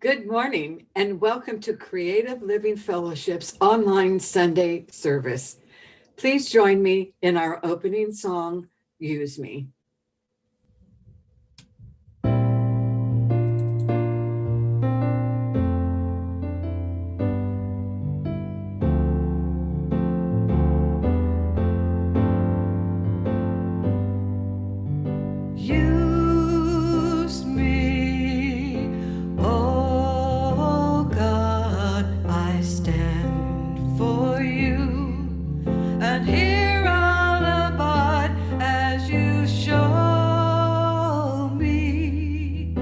Good morning and welcome to Creative Living Fellowship's online Sunday service. Please join me in our opening song, Use Me. Use me, oh God, I stand for you, and here I'll abide as you show me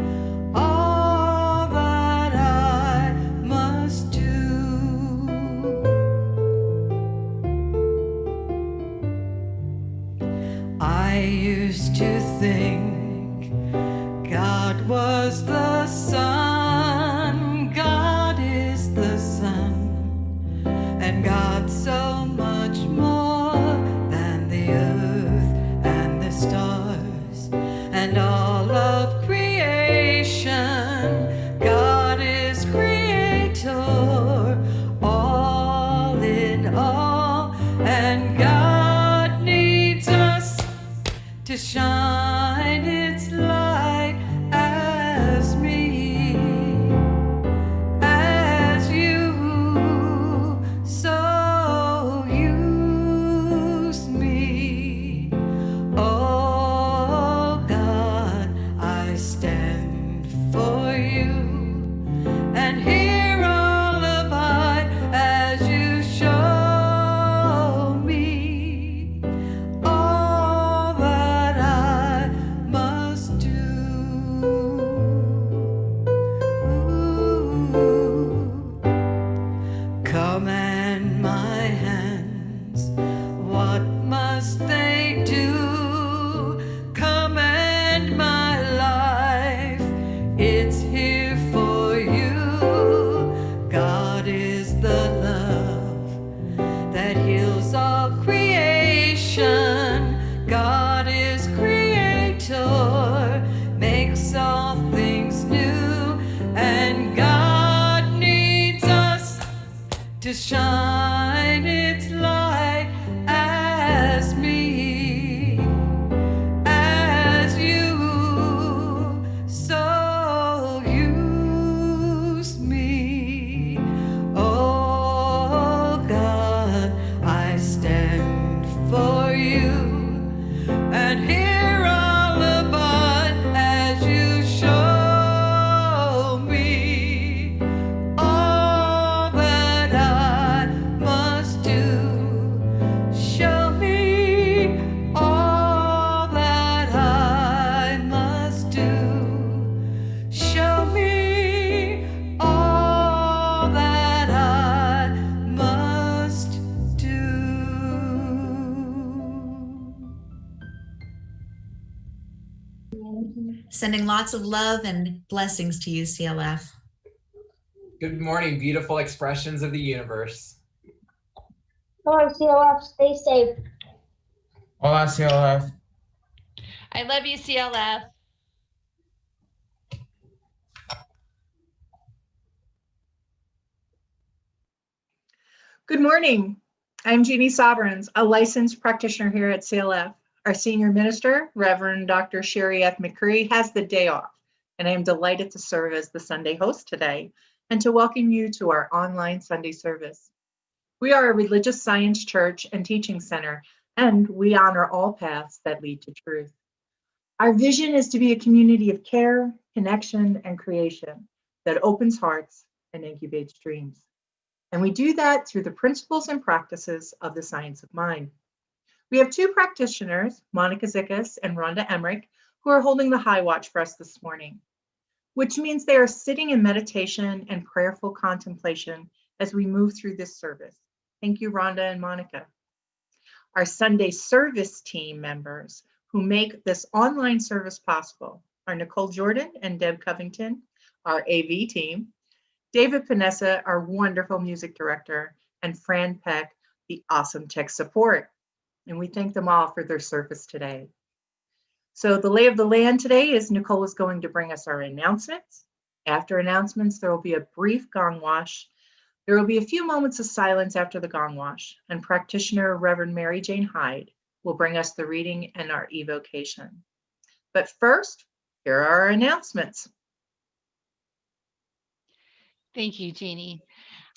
all that I must do. I used to think God was the sun, God is the sun, and God's so much more than the earth and the stars and all of creation. God is creator, all in all, and God needs us to shine its light as me, as you, so use me. Oh God, I stand for you, and here I'll abide as you show me all that I must do. Command my hands, what must they do? Command my life, it's here for you. God is the love that heals all creation. God is creator, makes all things new, and God needs us to shine its light as me, as you, so use me. Oh God, I stand for you, and here I'll abide as you show me all that I must do. Show me all that I must do. Show me all that I must do. Sending lots of love and blessings to you, CLF. Good morning, beautiful expressions of the universe. Lord, CLF, stay safe. Hola, CLF. I love you, CLF. Good morning. I'm Jeannie Sovereigns, a licensed practitioner here at CLF. Our senior minister, Reverend Dr. Sherry F. McCreary, has the day off, and I am delighted to serve as the Sunday host today and to welcome you to our online Sunday service. We are a religious science church and teaching center, and we honor all paths that lead to truth. Our vision is to be a community of care, connection, and creation that opens hearts and incubates dreams. And we do that through the principles and practices of the science of mind. We have two practitioners, Monica Zickas and Rhonda Emmerich, who are holding the high watch for us this morning, which means they are sitting in meditation and prayerful contemplation as we move through this service. Thank you, Rhonda and Monica. Our Sunday service team members who make this online service possible are Nicole Jordan and Deb Covington, our AV team, David Panessa, our wonderful music director, and Fran Peck, the awesome tech support. And we thank them all for their service today. So the lay of the land today is Nicole is going to bring us our announcements. After announcements, there will be a brief gong wash. There will be a few moments of silence after the gong wash, and practitioner Reverend Mary Jane Hyde will bring us the reading and our evocation. But first, here are our announcements. Thank you, Jeannie.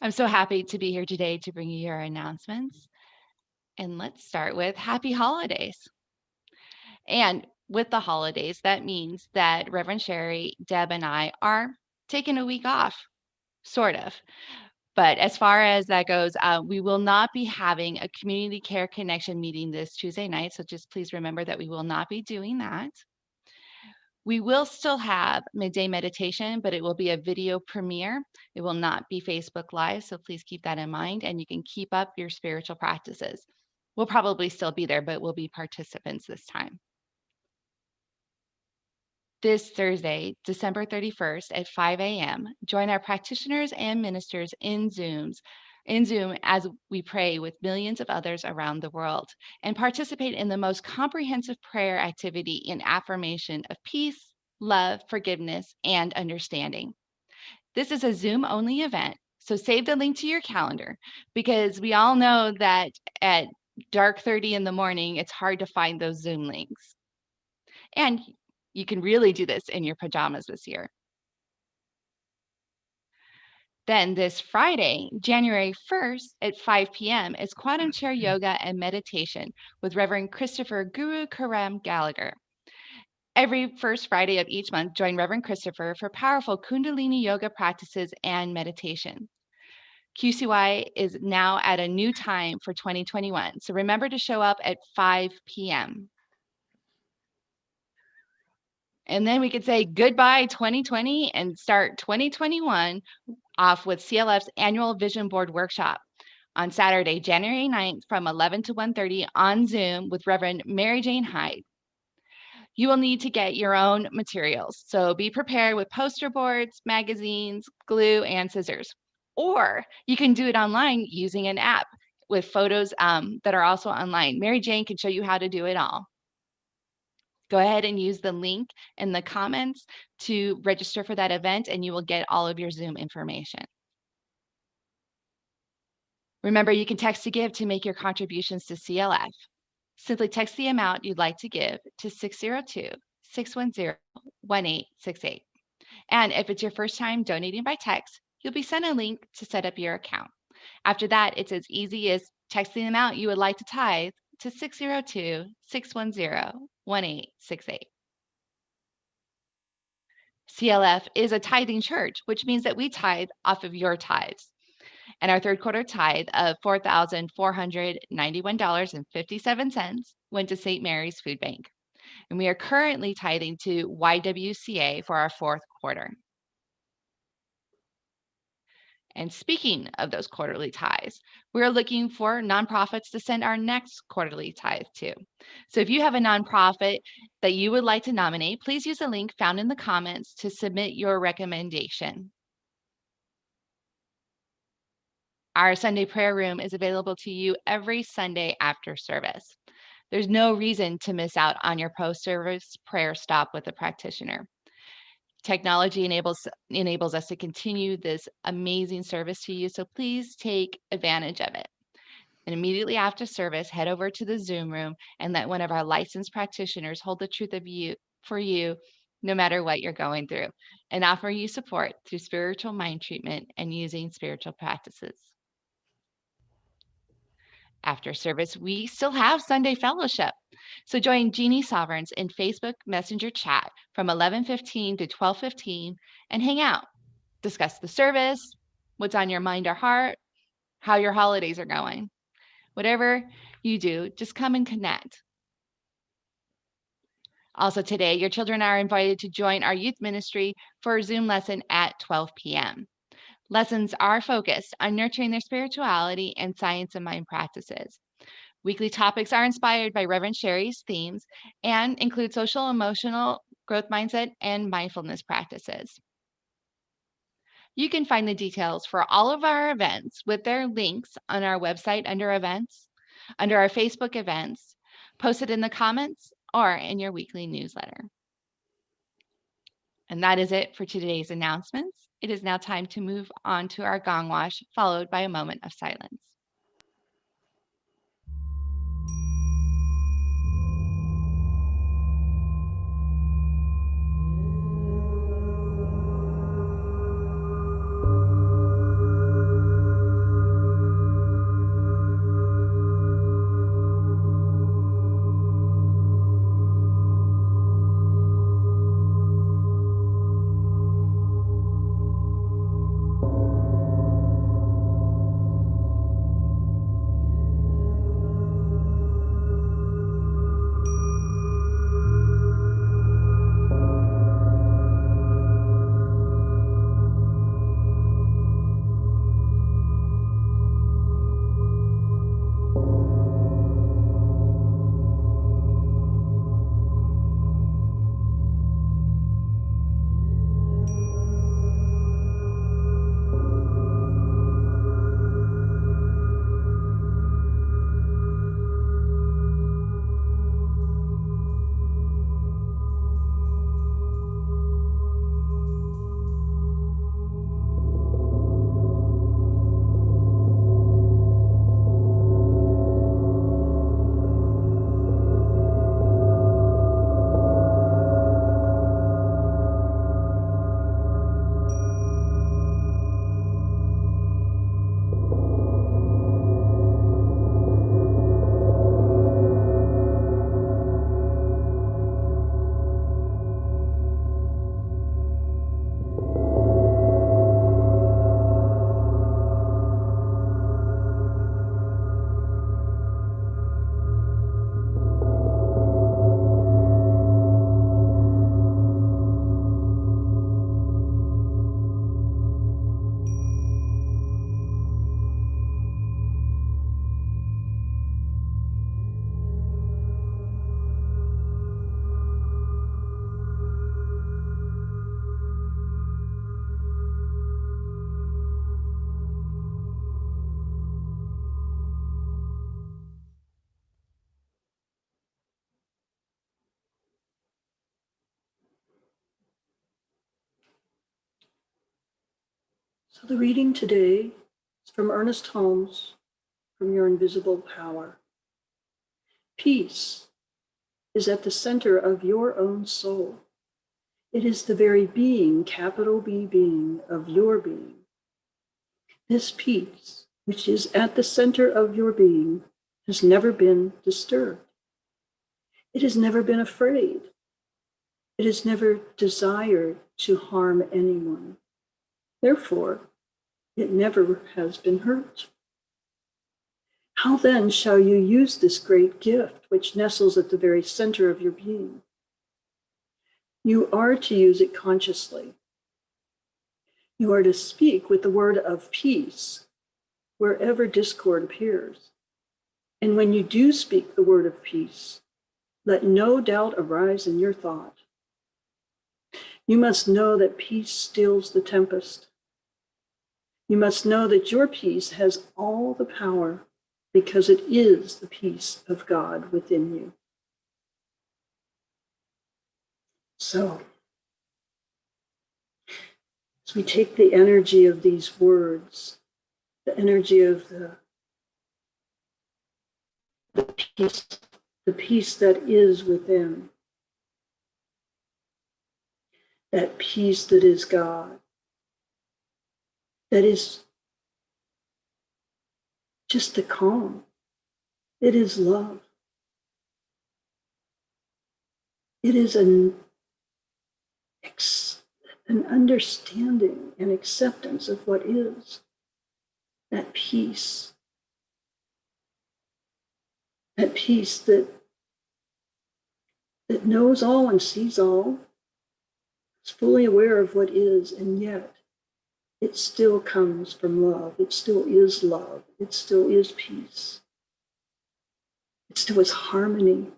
I'm so happy to be here today to bring you your announcements. And let's start with happy holidays. And with the holidays, that means that Reverend Sherry, Deb, and I are taking a week off, sort of. But as far as that goes, we will not be having a community care connection meeting this Tuesday night. So just please remember that we will not be doing that. We will still have midday meditation, but it will be a video premiere. It will not be Facebook Live, so please keep that in mind, and you can keep up your spiritual practices. We'll probably still be there, but we'll be participants this time. This Thursday, December 31st at 5 a.m., join our practitioners and ministers in Zoom as we pray with millions of others around the world and participate in the most comprehensive prayer activity in affirmation of peace, love, forgiveness, and understanding. This is a Zoom-only event, so save the link to your calendar because we all know that at dark 30 in the morning, it's hard to find those Zoom links. And you can really do this in your pajamas this year. Then this Friday, January 1st at 5 p.m. is Quantum Chair Yoga and Meditation with Reverend Christopher Guru Karam Gallagher. Every first Friday of each month, join Reverend Christopher for powerful Kundalini yoga practices and meditation. QCY is now at a new time for 2021, so remember to show up at 5 p.m. And then we could say goodbye 2020 and start 2021 off with CLF's annual Vision Board Workshop on Saturday, January 9th from 11 to 1:30 on Zoom with Reverend Mary Jane Hyde. You will need to get your own materials, so be prepared with poster boards, magazines, glue, and scissors. Or you can do it online using an app with photos that are also online. Mary Jane can show you how to do it all. Go ahead and use the link in the comments to register for that event, and you will get all of your Zoom information. Remember, you can text to give to make your contributions to CLF. Simply text the amount you'd like to give to 602-610-1868. And if it's your first time donating by text, you'll be sent a link to set up your account. After that, it's as easy as texting the amount you would like to tithe to 602-610-1868. CLF is a tithing church, which means that we tithe off of your tithes. And our third quarter tithe of $4,491.57 went to St. Mary's Food Bank. And we are currently tithing to YWCA for our fourth quarter. And speaking of those quarterly tithes, we're looking for nonprofits to send our next quarterly tithe to. So if you have a nonprofit that you would like to nominate, please use the link found in the comments to submit your recommendation. Our Sunday prayer room is available to you every Sunday after service. There's no reason to miss out on your post-service prayer stop with a practitioner. Technology enables us to continue this amazing service to you, so please take advantage of it. And immediately after service, head over to the Zoom room and let one of our licensed practitioners hold the truth of you for you, no matter what you're going through, and offer you support through spiritual mind treatment and using spiritual practices. After service, we still have Sunday fellowship. So join Jeannie Sovereigns in Facebook Messenger chat from 11:15 to 12:15 and hang out. Discuss the service, what's on your mind or heart, how your holidays are going. Whatever you do, just come and connect. Also today, your children are invited to join our youth ministry for a Zoom lesson at 12 p.m. Lessons are focused on nurturing their spirituality and science of mind practices. Weekly topics are inspired by Reverend Sherry's themes and include social, emotional, growth mindset, and mindfulness practices. You can find the details for all of our events with their links on our website under events, under our Facebook events, posted in the comments, or in your weekly newsletter. And that is it for today's announcements. It is now time to move on to our gong wash, followed by a moment of silence. So the reading today is from Ernest Holmes, from Your Invisible Power. Peace is at the center of your own soul. It is the very being, capital B being, of your being. This peace, which is at the center of your being, has never been disturbed. It has never been afraid. It has never desired to harm anyone. Therefore, it never has been hurt. How then shall you use this great gift which nestles at the very center of your being? You are to use it consciously. You are to speak with the word of peace wherever discord appears. And when you do speak the word of peace, let no doubt arise in your thought. You must know that peace stills the tempest. You must know that your peace has all the power because it is the peace of God within you. So, as we take the energy of these words, the energy of the peace that is within, that peace that is God, that is just the calm. It is love. It is an understanding and acceptance of what is. That peace that knows all and sees all, is fully aware of what is, and yet it still comes from love. It still is love. It still is peace. It still is harmony.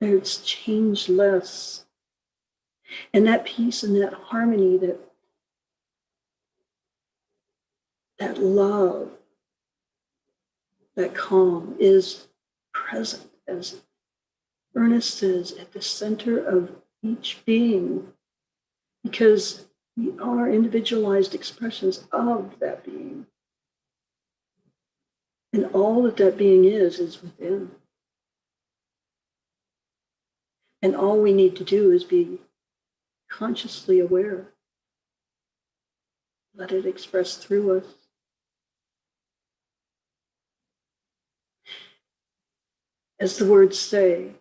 It's changeless. And that peace and that harmony, that love, that calm is present, as Ernest says, at the center of each being, because we are individualized expressions of that being. And all that that being is within. And all we need to do is be consciously aware. Let it express through us. As the words say,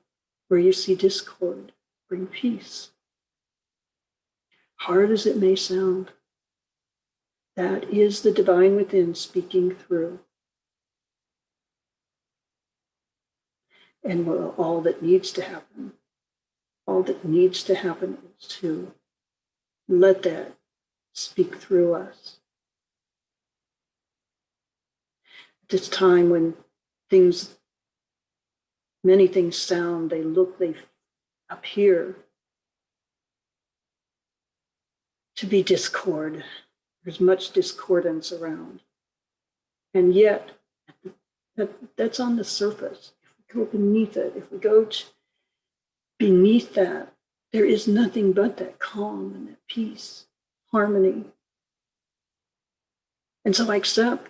where you see discord, bring peace. Hard as it may sound, that is the divine within speaking through. And all that needs to happen is to let that speak through us. At this time when many things sound, they look, they appear to be discord. There's much discordance around. And yet, that's on the surface. If we go beneath it, if we go beneath that, there is nothing but that calm and that peace, harmony. And so I accept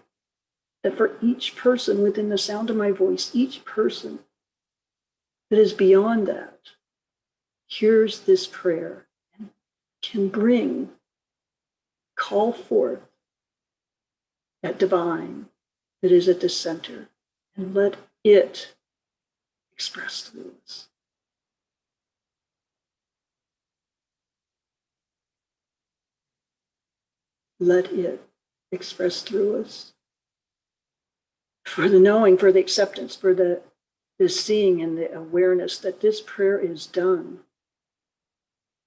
that for each person within the sound of my voice, each person that is beyond that, hears this prayer and can call forth that divine that is at the center and let it express through us. Let it express through us. For the knowing, for the acceptance, for the seeing and the awareness that this prayer is done.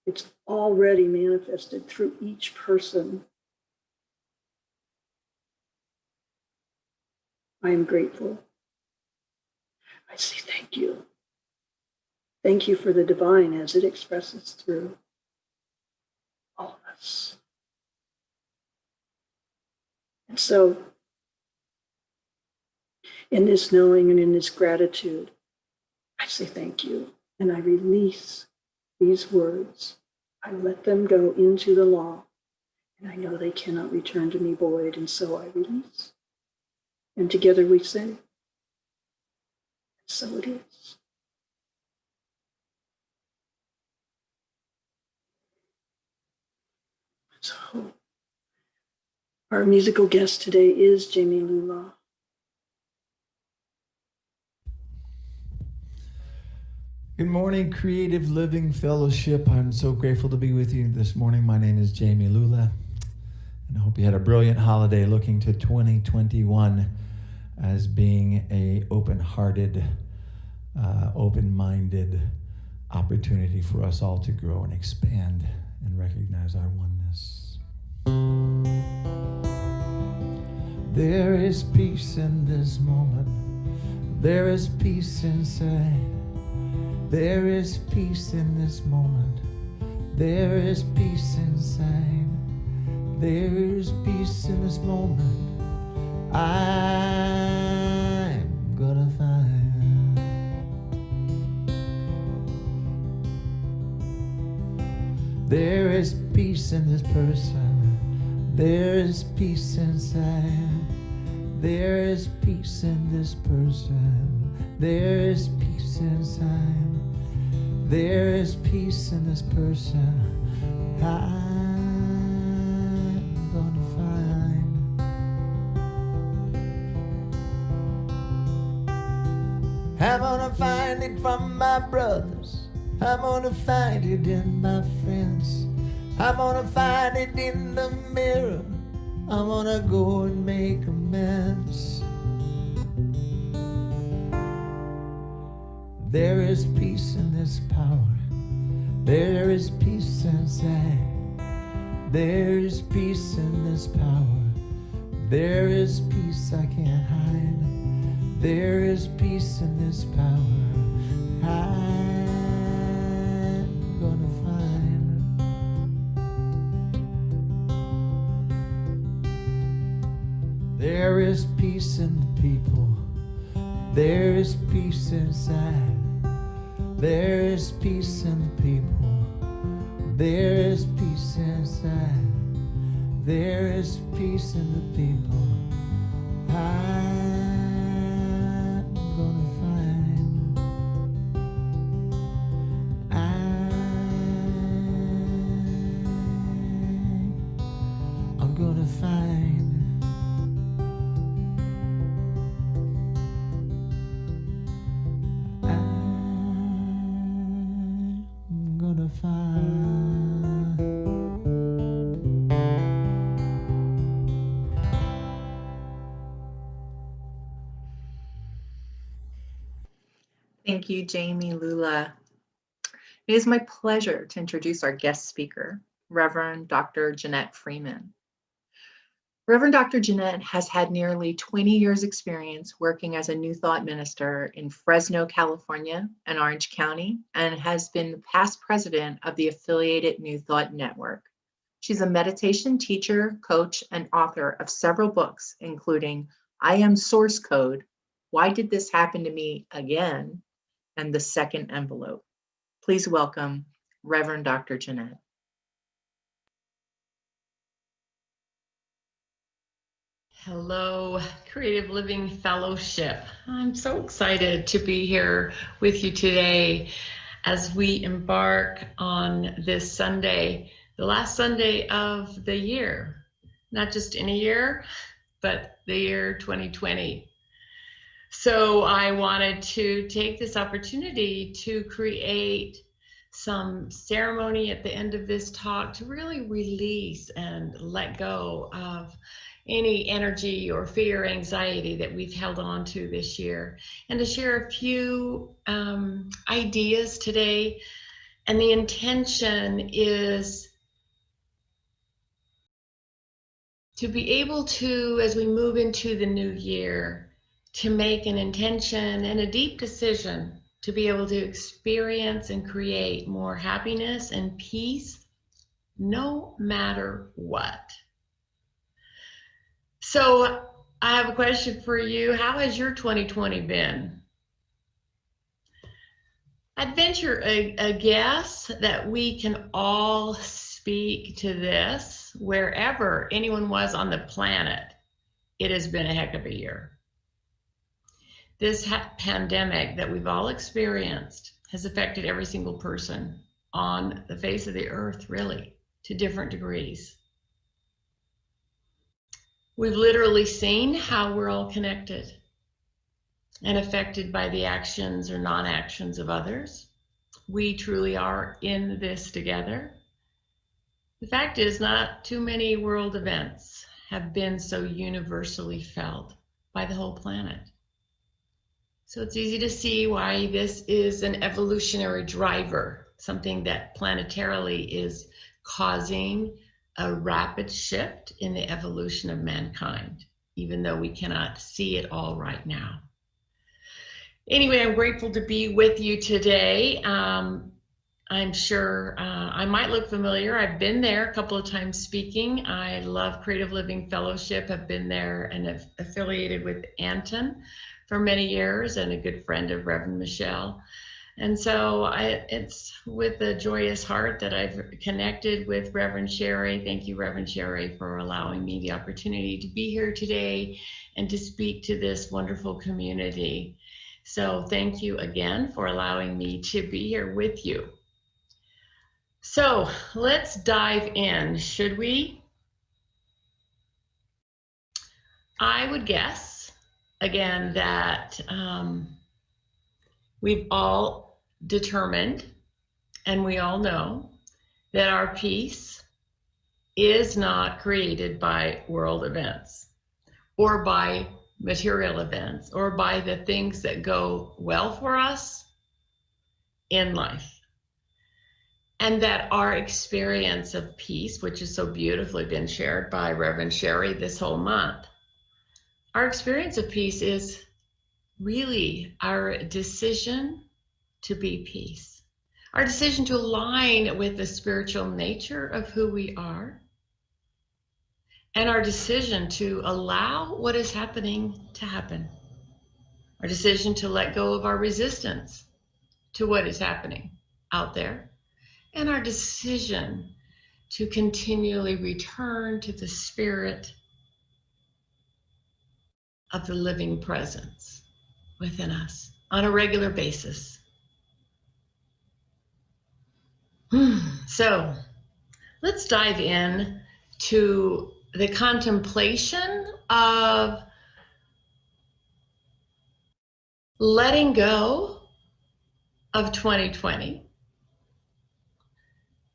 It's already manifested through each person. I am grateful. I say thank you. Thank you for the divine as it expresses through all of us. And so, in this knowing and in this gratitude, I say thank you, and I release these words. I let them go into the law, and I know they cannot return to me void, and so I release. And together we say, so it is. So, our musical guest today is Jamie Lula. Good morning, Creative Living Fellowship. I'm so grateful to be with you this morning. My name is Jamie Lula, and I hope you had a brilliant holiday, looking to 2021 as being a open-hearted, open-minded opportunity for us all to grow and expand and recognize our oneness. There is peace in this moment. There is peace inside. There is peace in this moment. There is peace inside. There is peace in this moment. I'm gonna find. There is peace in this person. There is peace inside. There is peace in this person. There is peace inside. There is peace in this person. I'm gonna find. I'm gonna find it from my brothers. I'm gonna find it in my friends. I'm gonna find it in the mirror. I'm gonna go and make amends. There is peace in this power. There is peace inside. There is peace in this power. There is peace I can't hide. There is peace in this power. I'm gonna find. There is peace in the people. There is peace inside. There is peace in the people. There is peace inside. There is peace in the people. I'm gonna find. I'm gonna find. I'm gonna find. Thank you, Jamie Lula. It is my pleasure to introduce our guest speaker, Reverend Dr. Jeanette Freeman. Reverend Dr. Jeanette has had nearly 20 years experience working as a New Thought minister in Fresno, California and Orange County, and has been the past president of the affiliated New Thought Network. She's a meditation teacher, coach, and author of several books, including I Am Source Code, Why Did This Happen to Me Again? And The Second Envelope. Please welcome Reverend Dr. Jeanette. Hello, Creative Living Fellowship. I'm so excited to be here with you today as we embark on this Sunday, the last Sunday of the year, not just in a year, but the year 2020. So I wanted to take this opportunity to create some ceremony at the end of this talk to really release and let go of any energy or fear, anxiety that we've held on to this year, and to share a few ideas today. And the intention is to be able to, as we move into the new year, to make an intention and a deep decision to be able to experience and create more happiness and peace, no matter what. So I have a question for you. How has your 2020 been? I'd venture a guess that we can all speak to this wherever anyone was on the planet. It has been a heck of a year. This pandemic that we've all experienced has affected every single person on the face of the earth, really, to different degrees. We've literally seen how we're all connected and affected by the actions or non-actions of others. We truly are in this together. The fact is, not too many world events have been so universally felt by the whole planet. So it's easy to see why this is an evolutionary driver, something that planetarily is causing a rapid shift in the evolution of mankind, even though we cannot see it all right now. Anyway, I'm grateful to be with you today. I'm sure I might look familiar. I've been there a couple of times speaking. I love Creative Living Fellowship. I've been there and affiliated with Anton for many years and a good friend of Reverend Michelle. And so it's with a joyous heart that I've connected with Reverend Sherry. Thank you, Reverend Sherry, for allowing me the opportunity to be here today and to speak to this wonderful community. So thank you again for allowing me to be here with you. So let's dive in, should we? I would guess, again, that we've all determined, and we all know, that our peace is not created by world events or by material events or by the things that go well for us in life. And that our experience of peace, which has so beautifully been shared by Reverend Sherry this whole month, our experience of peace is really our decision to be peace, our decision to align with the spiritual nature of who we are, and our decision to allow what is happening to happen, our decision to let go of our resistance to what is happening out there, and our decision to continually return to the spirit of the living presence within us on a regular basis. So let's dive in to the contemplation of letting go of 2020.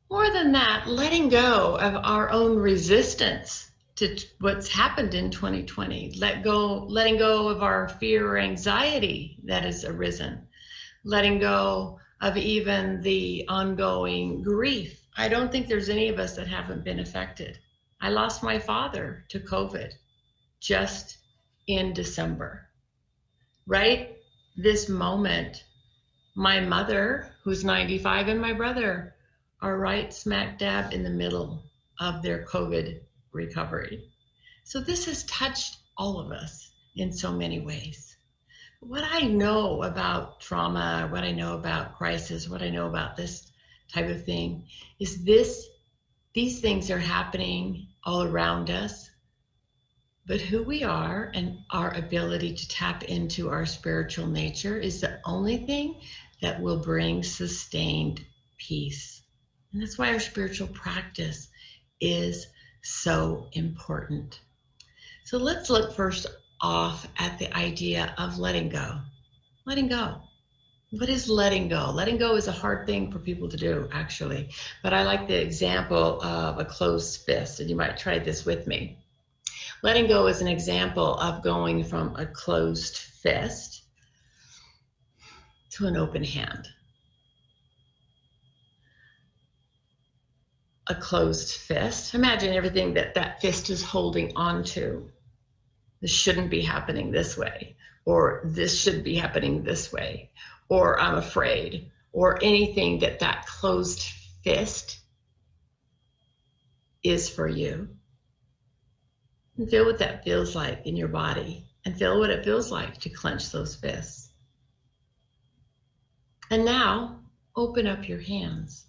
More than that, letting go of our own resistance to what's happened in 2020. Letting go of our fear or anxiety that has arisen. Letting go of even the ongoing grief. I don't think there's any of us that haven't been affected. I lost my father to COVID just in December. Right this moment, my mother, who's 95, and my brother are right smack dab in the middle of their COVID recovery. So this has touched all of us in so many ways. What I know about trauma, what I know about crisis, what I know about this type of thing is these things are happening all around us, but who we are and our ability to tap into our spiritual nature is the only thing that will bring sustained peace. And that's why our spiritual practice is so important. So let's look first off at the idea of letting go. Letting go. What is letting go? Letting go is a hard thing for people to do, actually. But I like the example of a closed fist, and you might try this with me. Letting go is an example of going from a closed fist to an open hand. A closed fist. Imagine everything that fist is holding onto. This shouldn't be happening this way, or this should be happening this way, or I'm afraid, or anything that closed fist is for you. And feel what that feels like in your body, and feel what it feels like to clench those fists. And now, open up your hands.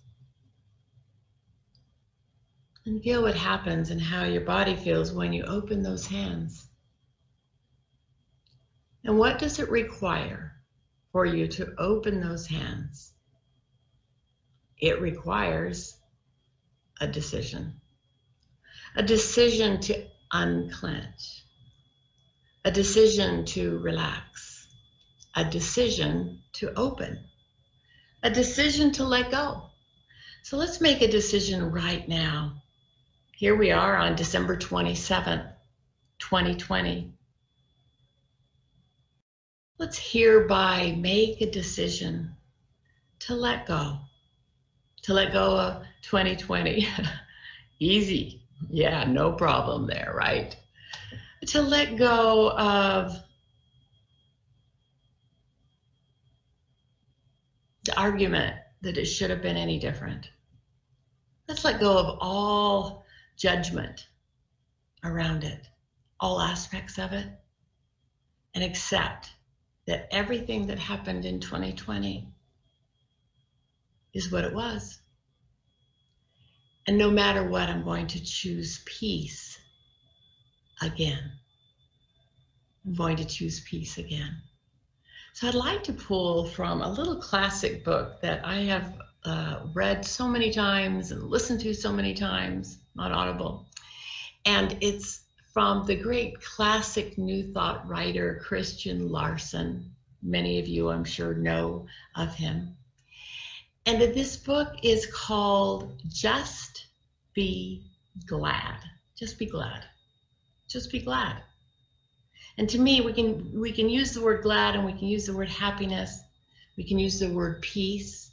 And feel what happens and how your body feels when you open those hands. And what does it require for you to open those hands? It requires a decision. A decision to unclench. A decision to relax. A decision to open. A decision to let go. So let's make a decision right now. Here we are on December 27th, 2020. Let's hereby make a decision to let go of 2020. Easy, yeah, no problem there, right? To let go of the argument that it should have been any different. Let's let go of all judgment around it, all aspects of it, and accept that everything that happened in 2020 is what it was. And no matter what, I'm going to choose peace again. I'm going to choose peace again. So I'd like to pull from a little classic book that I have read so many times and listened to so many times on Audible. And it's from the great classic New Thought writer, Christian Larson. Many of you, I'm sure, know of him. And this book is called Just Be Glad. Just be glad. Just be glad. And to me, we can use the word glad, and we can use the word happiness. We can use the word peace.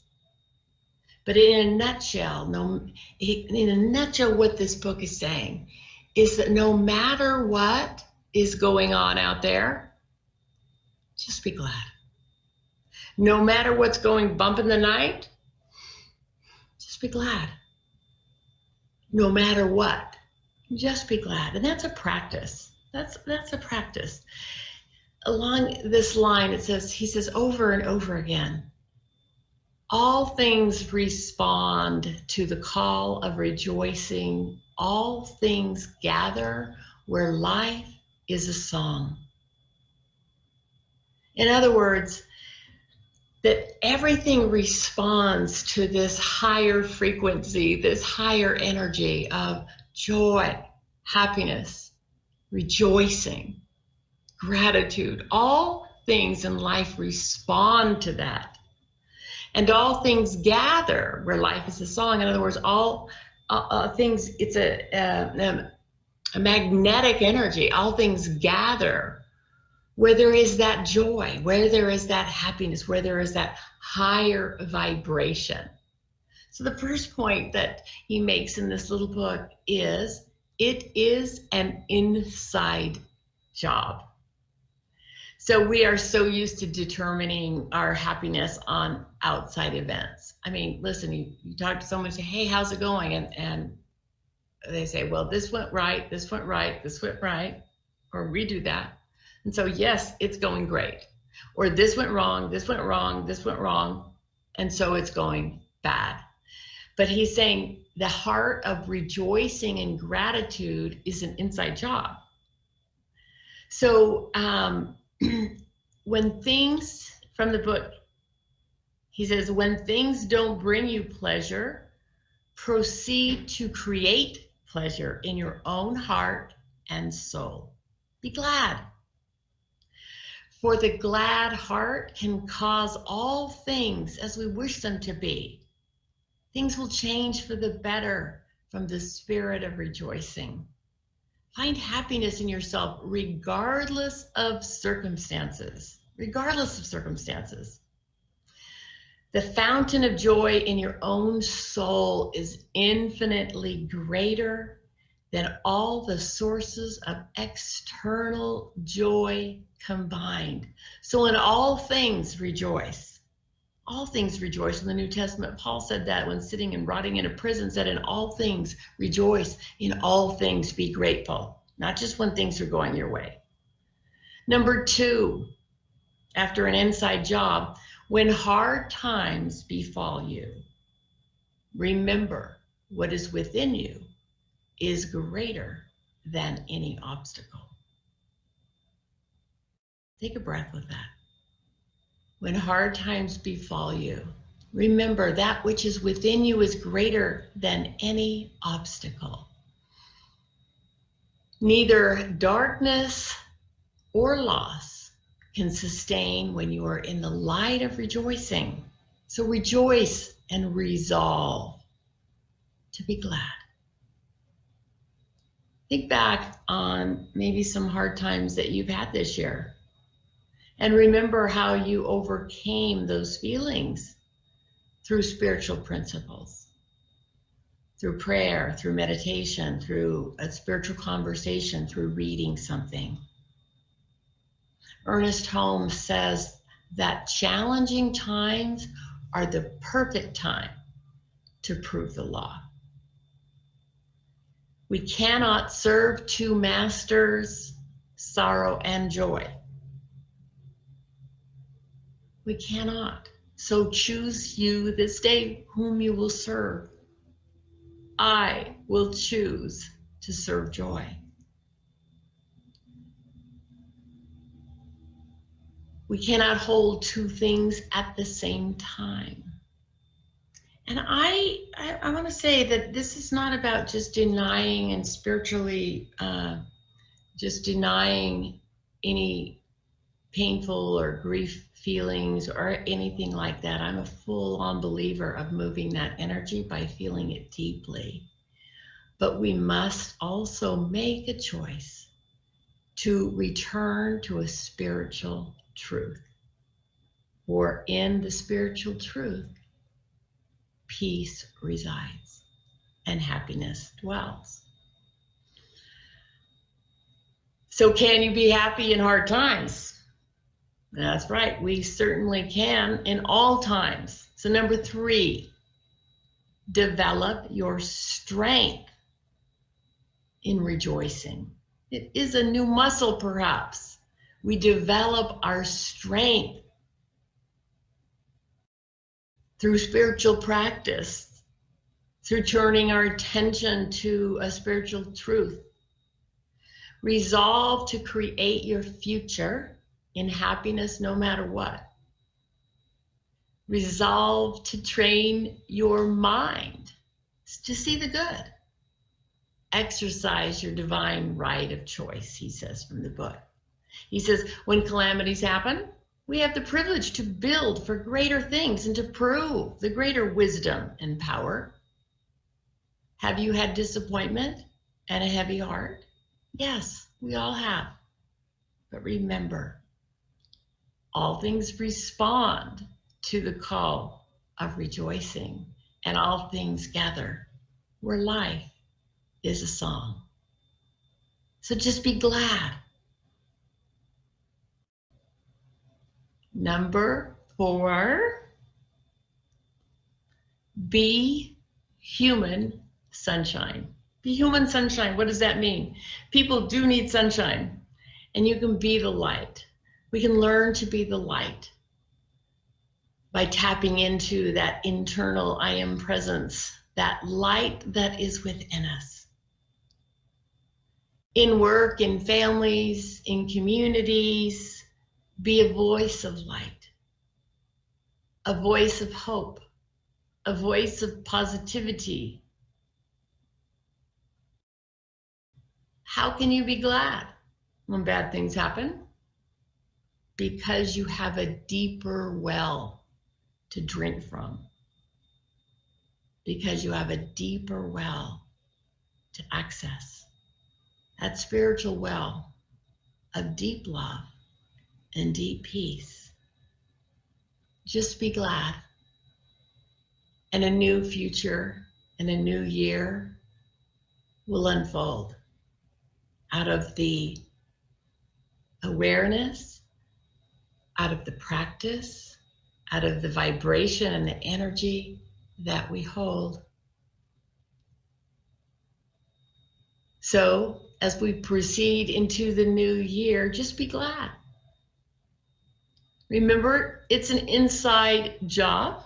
But in a nutshell, what this book is saying is that no matter what is going on out there, just be glad. No matter what's going bump in the night, just be glad. No matter what, just be glad. And that's a practice. That's a practice. Along this line, he says over and over again, All things respond to the call of rejoicing. All things gather where life is a song. In other words, that everything responds to this higher frequency, this higher energy of joy, happiness, rejoicing, gratitude. All things in life respond to that. And all things gather where life is a song. In other words, all things, it's a magnetic energy. All things gather where there is that joy, where there is that happiness, where there is that higher vibration. So the first point that he makes in this little book is, it is an inside job. So we are so used to determining our happiness on outside events. I mean, listen, you talk to someone and say, hey, how's it going? And they say, well, this went right, this went right, this went right, or we do that. And so, yes, it's going great. Or this went wrong, this went wrong, this went wrong, and so it's going bad. But he's saying the heart of rejoicing and gratitude is an inside job. So when things, from the book, he says, when things don't bring you pleasure, proceed to create pleasure in your own heart and soul. Be glad. For the glad heart can cause all things as we wish them to be. Things will change for the better from the spirit of rejoicing. Find happiness in yourself regardless of circumstances. Regardless of circumstances. The fountain of joy in your own soul is infinitely greater than all the sources of external joy combined. So in all things rejoice. All things rejoice. In the New Testament, Paul said that when sitting and rotting in a prison, said in all things rejoice, in all things be grateful. Not just when things are going your way. Number 2, after an inside job, when hard times befall you, remember what is within you is greater than any obstacle. Take a breath with that. When hard times befall you, remember that which is within you is greater than any obstacle. Neither darkness or loss can sustain when you are in the light of rejoicing. So rejoice and resolve to be glad. Think back on maybe some hard times that you've had this year. And remember how you overcame those feelings through spiritual principles, through prayer, through meditation, through a spiritual conversation, through reading something. Ernest Holmes says that challenging times are the perfect time to prove the law. We cannot serve two masters, sorrow and joy. We cannot. So choose you this day whom you will serve. I will choose to serve joy. We cannot hold two things at the same time. And I want to say that this is not about just denying and spiritually just denying any painful or grief feelings or anything like that. I'm a full-on believer of moving that energy by feeling it deeply. But we must also make a choice to return to a spiritual truth. For in the spiritual truth, peace resides and happiness dwells. So can you be happy in hard times? That's right, we certainly can in all times. So number 3, develop your strength in rejoicing. It is a new muscle perhaps. We develop our strength through spiritual practice, through turning our attention to a spiritual truth. Resolve to create your future in happiness no matter what. Resolve to train your mind to see the good. Exercise your divine right of choice, he says from the book. He says, when calamities happen, we have the privilege to build for greater things and to prove the greater wisdom and power. Have you had disappointment and a heavy heart? Yes, we all have. But remember, all things respond to the call of rejoicing, and all things gather where life is a song. So just be glad. Number 4, be human sunshine. Be human sunshine. What does that mean? People do need sunshine, and you can be the light. We can learn to be the light by tapping into that internal I am presence, that light that is within us. In work, in families, in communities, be a voice of light, a voice of hope, a voice of positivity. How can you be glad when bad things happen? Because you have a deeper well to drink from. Because you have a deeper well to access. That spiritual well of deep love and deep peace. Just be glad. And a new future and a new year will unfold out of the awareness, out of the practice, out of the vibration and the energy that we hold. So as we proceed into the new year, just be glad. Remember, it's an inside job.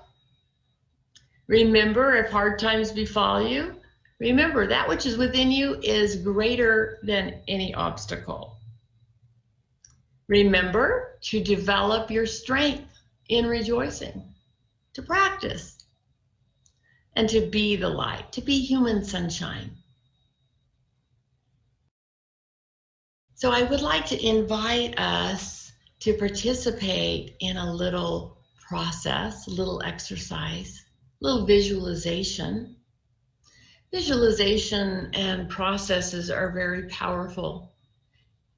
Remember, if hard times befall you, remember that which is within you is greater than any obstacle. Remember to develop your strength in rejoicing, to practice, and to be the light, to be human sunshine. So I would like to invite us to participate in a little process, a little exercise, a little visualization. Visualization and processes are very powerful.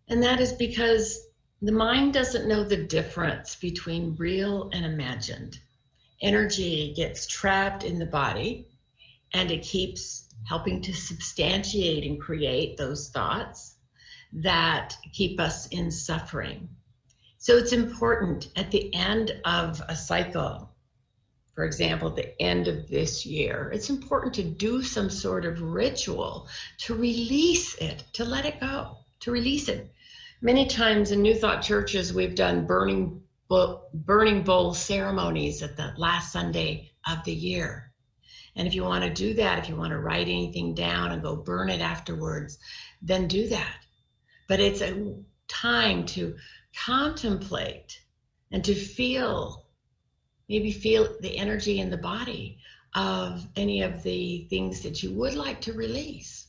And that is because the mind doesn't know the difference between real and imagined. Energy gets trapped in the body, and it keeps helping to substantiate and create those thoughts that keep us in suffering. So it's important at the end of a cycle, for example, at the end of this year, it's important to do some sort of ritual to release it, to let it go, to release it. Many times in New Thought churches, we've done burning bowl ceremonies at the last Sunday of the year. And if you want to do that, if you want to write anything down and go burn it afterwards, then do that. But it's a time to contemplate and to feel, maybe feel the energy in the body of any of the things that you would like to release.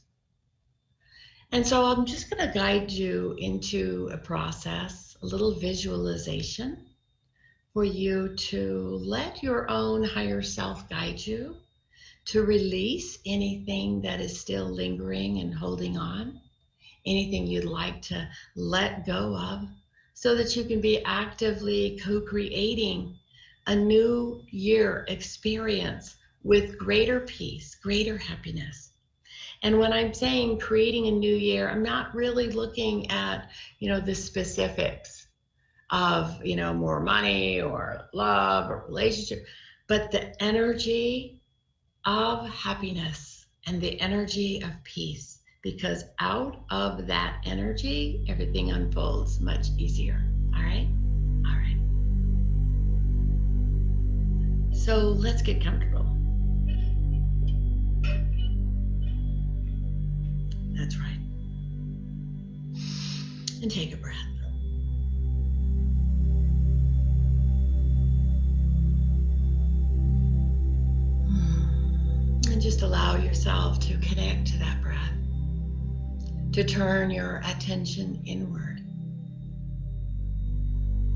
And so I'm just going to guide you into a process, a little visualization for you to let your own higher self guide you, to release anything that is still lingering and holding on, anything you'd like to let go of, so that you can be actively co-creating a new year experience with greater peace, greater happiness. And when I'm saying creating a new year, I'm not really looking at, the specifics of, more money or love or relationship, but the energy of happiness and the energy of peace. Because out of that energy, everything unfolds much easier. All right? All right. So let's get comfortable. That's right. And take a breath. And just allow yourself to connect to that breath, to turn your attention inward,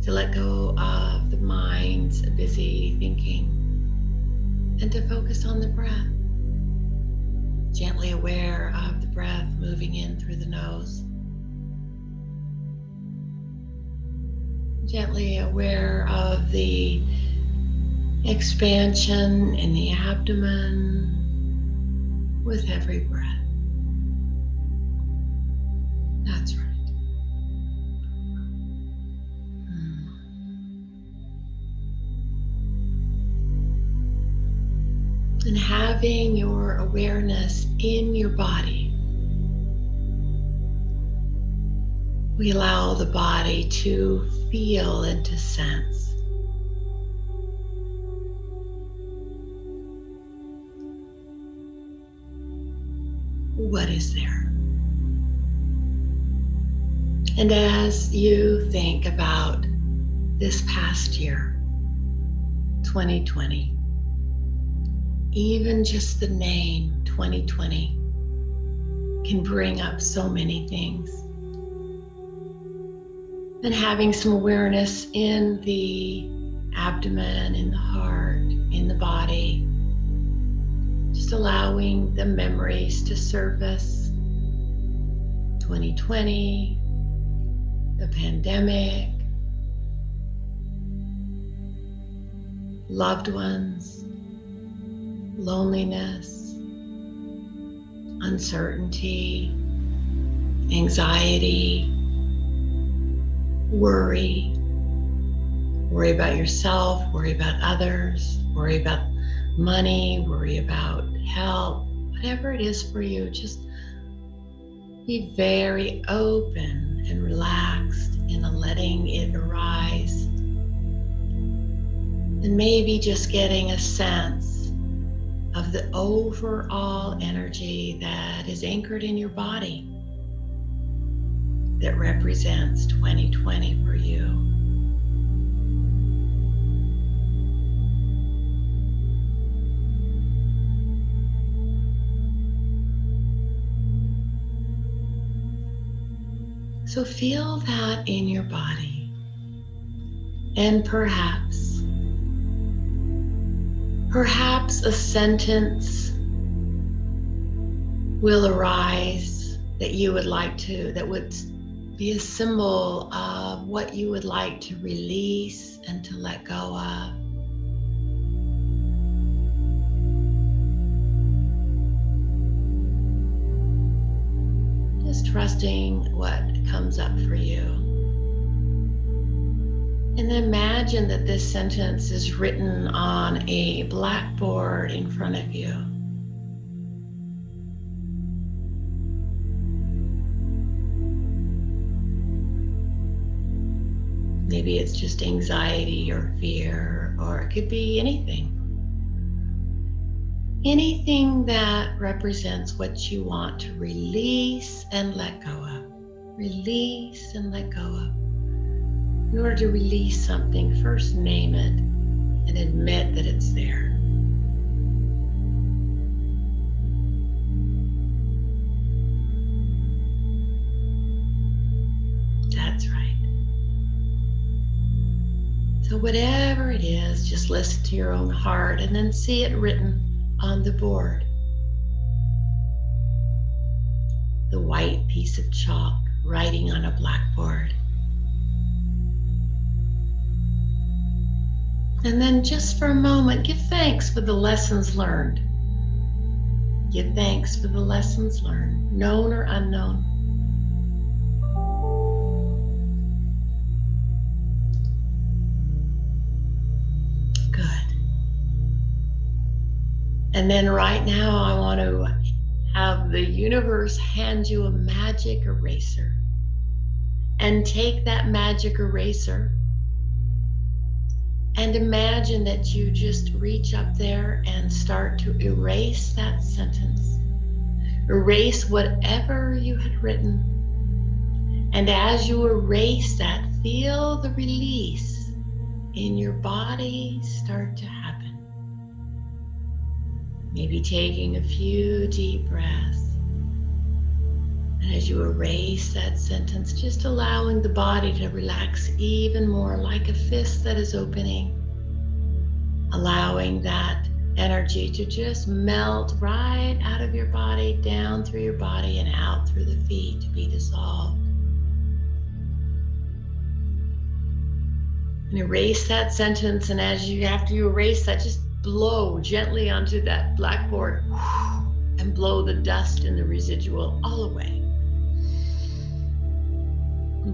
to let go of the mind's busy thinking, and to focus on the breath. Gently aware of the breath moving in through the nose. Gently aware of the expansion in the abdomen with every breath. That's right. And having your awareness in your body, we allow the body to feel and to sense. What is there? And as you think about this past year, 2020, even just the name 2020 can bring up so many things. And having some awareness in the abdomen, in the heart, in the body, just allowing the memories to surface. 2020, the pandemic, loved ones, loneliness, uncertainty, anxiety, worry about yourself, worry about others, worry about money, worry about health, whatever it is for you, just be very open and relaxed in letting it arise. And maybe just getting a sense of the overall energy that is anchored in your body that represents 2020 for you. So feel that in your body, and perhaps a sentence will arise that you would like to, that would be a symbol of what you would like to release and to let go of. Just trusting what comes up for you. And imagine that this sentence is written on a blackboard in front of you. Maybe it's just anxiety or fear, or it could be anything. Anything that represents what you want to release and let go of. Release and let go of. In order to release something, first name it and admit that it's there. That's right. So whatever it is, just listen to your own heart and then see it written on the board. The white piece of chalk writing on a blackboard. And then just for a moment, give thanks for the lessons learned. Give thanks for the lessons learned, known or unknown. Good. And then right now, I want to have the universe hand you a magic eraser. And take that magic eraser And imagine that you just reach up there and start to erase that sentence. Erase whatever you had written. And as you erase that, feel the release in your body start to happen. Maybe taking a few deep breaths. And as you erase that sentence, just allowing the body to relax even more, like a fist that is opening. Allowing that energy to just melt right out of your body, down through your body and out through the feet to be dissolved. And erase that sentence, and after you erase that, just blow gently onto that blackboard and blow the dust and the residual all away.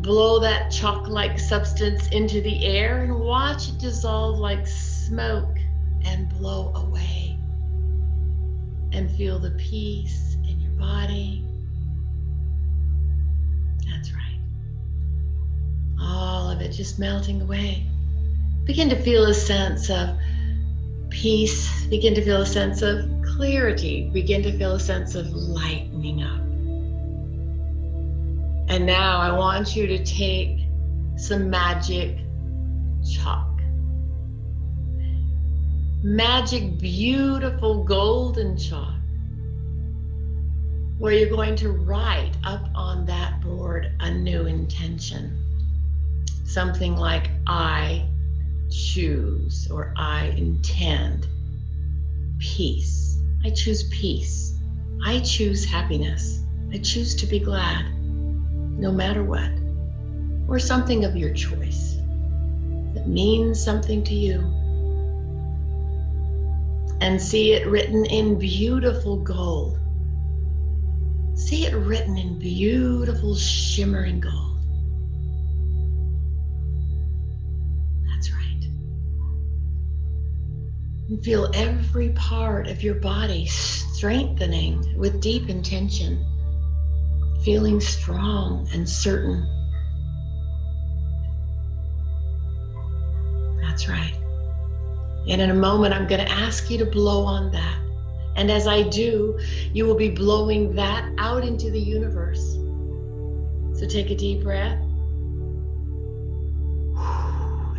Blow that chalk-like substance into the air and watch it dissolve like smoke and blow away. And feel the peace in your body. That's right. All of it just melting away. Begin to feel a sense of peace. Begin to feel a sense of clarity. Begin to feel a sense of lightening up. And now I want you to take some magic chalk. Magic, beautiful golden chalk, where you're going to write up on that board a new intention. Something like, I choose, or I intend peace. I choose peace. I choose happiness. I choose to be glad, no matter what, or something of your choice that means something to you. And see it written in beautiful gold. See it written in beautiful shimmering gold. That's right. And feel every part of your body strengthening with deep intention, feeling strong and certain. That's right. And in a moment, I'm going to ask you to blow on that. And as I do, you will be blowing that out into the universe. So take a deep breath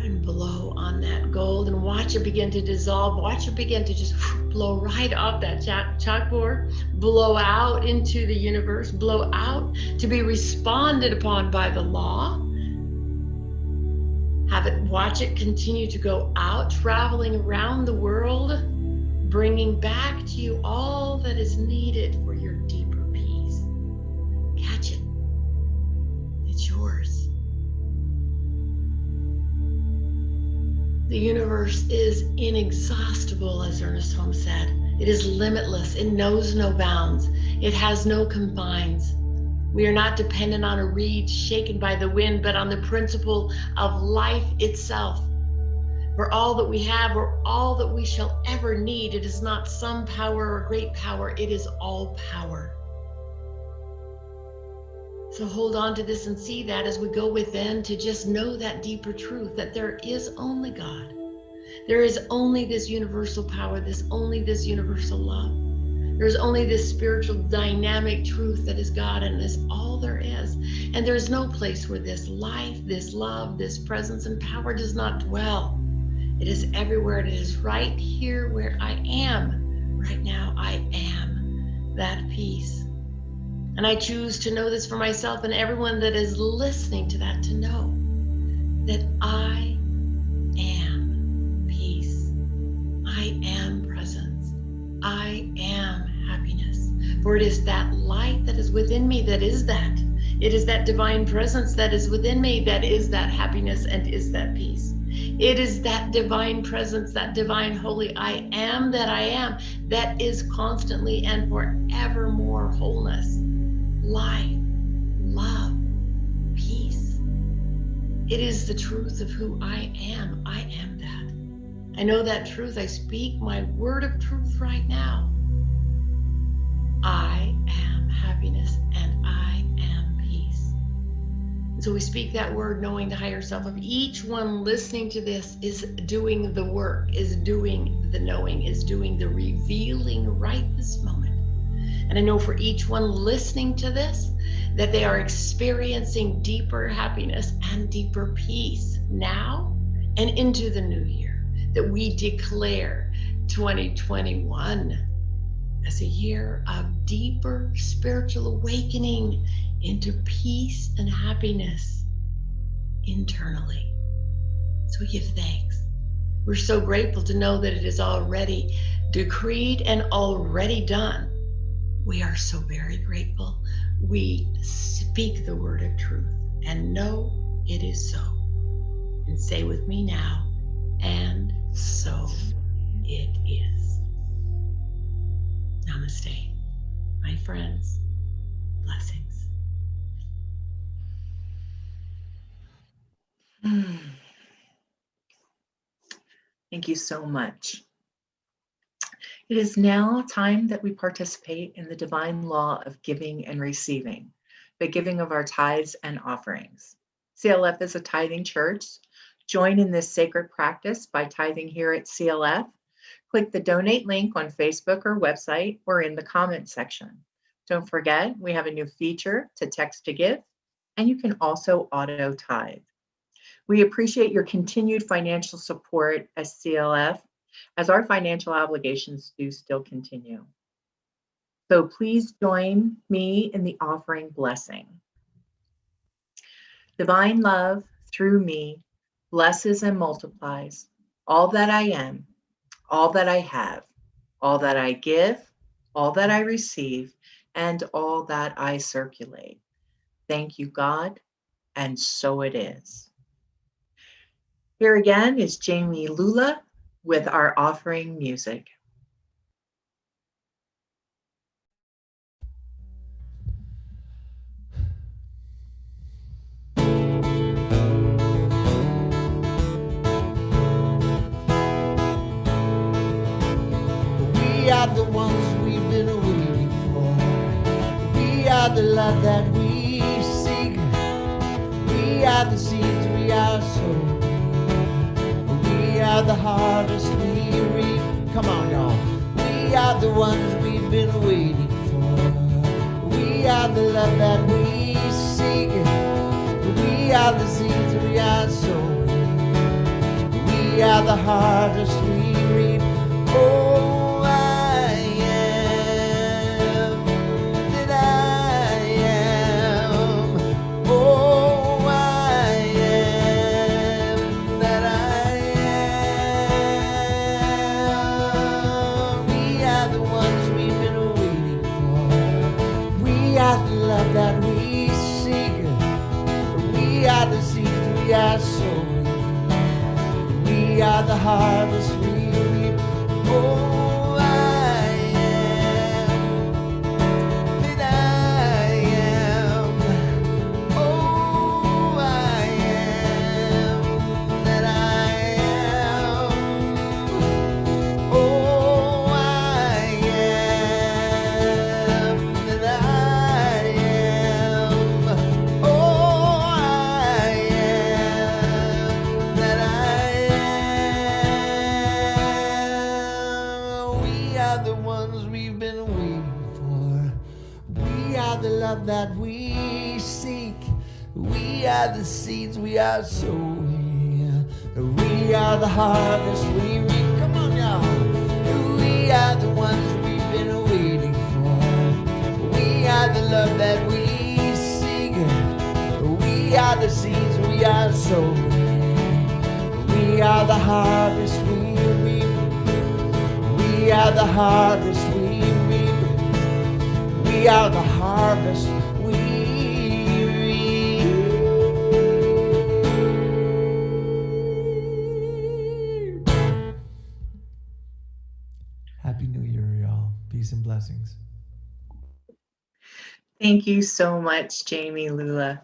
and blow on that gold and watch it begin to dissolve. Watch it begin to just blow right off that chalkboard, blow out into the universe, blow out to be responded upon by the law. Watch it continue to go out, traveling around the world, bringing back to you all that is needed for your deeper peace. Catch it. It's yours. The universe is inexhaustible, as Ernest Holmes said. It is limitless. It knows no bounds. It has no confines. We are not dependent on a reed shaken by the wind, but on the principle of life itself. For all that we have or all that we shall ever need, it is not some power or great power, it is all power. So hold on to this and see that as we go within, to just know that deeper truth, that there is only God. There is only this universal power, only this universal love. There's only this spiritual dynamic truth that is God, and is all there is. And there's no place where this life, this love, this presence and power does not dwell. It is everywhere. It is right here where I am. Right now, I am that peace. And I choose to know this for myself and everyone that is listening to that, to know that I am peace. I am presence. I am happiness. For it is that light that is within me that is that. It is that divine presence that is within me that is that happiness and is that peace. It is that divine presence, that divine holy I am that is constantly and forevermore wholeness, life, love, peace. It is the truth of who I am. I am that. I know that truth. I speak my word of truth right now. I am happiness and I am peace. So we speak that word, knowing the higher self of each one listening to this is doing the work, is doing the knowing, is doing the revealing right this moment. And I know for each one listening to this, that they are experiencing deeper happiness and deeper peace now and into the new year, that we declare 2021 as a year of deeper spiritual awakening into peace and happiness internally. So we give thanks. We're so grateful to know that it is already decreed and already done. We are so very grateful. We speak the word of truth and know it is so. And say with me now, and so it is. Namaste, my friends. Blessings. Thank you so much. It is now time that we participate in the divine law of giving and receiving, the giving of our tithes and offerings. CLF is a tithing church. Join in this sacred practice by tithing here at CLF. Click the donate link on Facebook or website or in the comment section. Don't forget, we have a new feature to text to give, and you can also auto tithe. We appreciate your continued financial support as CLF, as our financial obligations do still continue. So please join me in the offering blessing. Divine love through me blesses and multiplies all that I am, all that I have, all that I give, all that I receive, and all that I circulate. Thank you, God, and so it is. Here again is Jamie Lula with our offering music. We are the ones we've been waiting for. We are the love that we seek. We are the seeds we are sowing. We are the harvest we reap. Come on, y'all. We are the ones we've been waiting for. We are the love that we seek. We are the seeds we are sowing. We are the harvest we reap. Oh, I am that I am. Oh, I am that I am. We are the ones we've been waiting for. We are the love that we seek. We are the seeds we are sowing. We are the harvest we reap. Oh, I am that I am. Oh, I am that I am. Oh, I am that I am. Oh, I am that I am. We are the ones we've been waiting for. We are the love that we seek. We are the seeds we are sowing. We are the harvest we reap. Come on, y'all. We are the ones we've been waiting for. We are the love that we seek. We are the seeds we are sowing. We are the harvest we reap. We are the harvest we reap. We are the harvest we reap. Happy New Year, y'all. Peace and blessings. Thank you so much, Jamie Lula.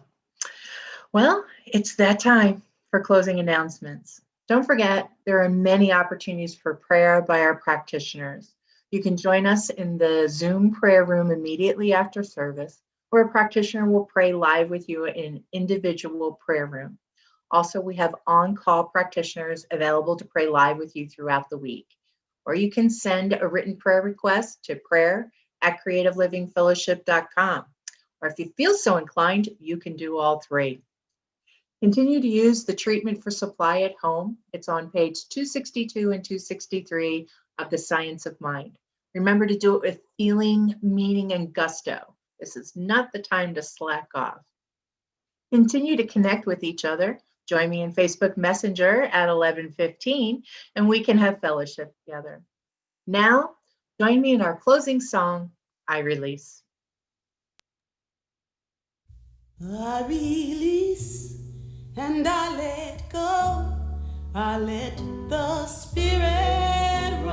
Well, it's that time for closing announcements. Don't forget, there are many opportunities for prayer by our practitioners. You can join us in the Zoom prayer room immediately after service, where a practitioner will pray live with you in an individual prayer room. Also, we have on-call practitioners available to pray live with you throughout the week. Or you can send a written prayer request to prayer@creativelivingfellowship.com. Or if you feel so inclined, you can do all three. Continue to use the treatment for supply at home. It's on page 262 and 263 of The Science of Mind. Remember to do it with feeling, meaning, and gusto. This is not the time to slack off. Continue to connect with each other. Join me in Facebook Messenger at 11:15, and we can have fellowship together. Now, join me in our closing song, I Release. I release and I let go. I let the Spirit run.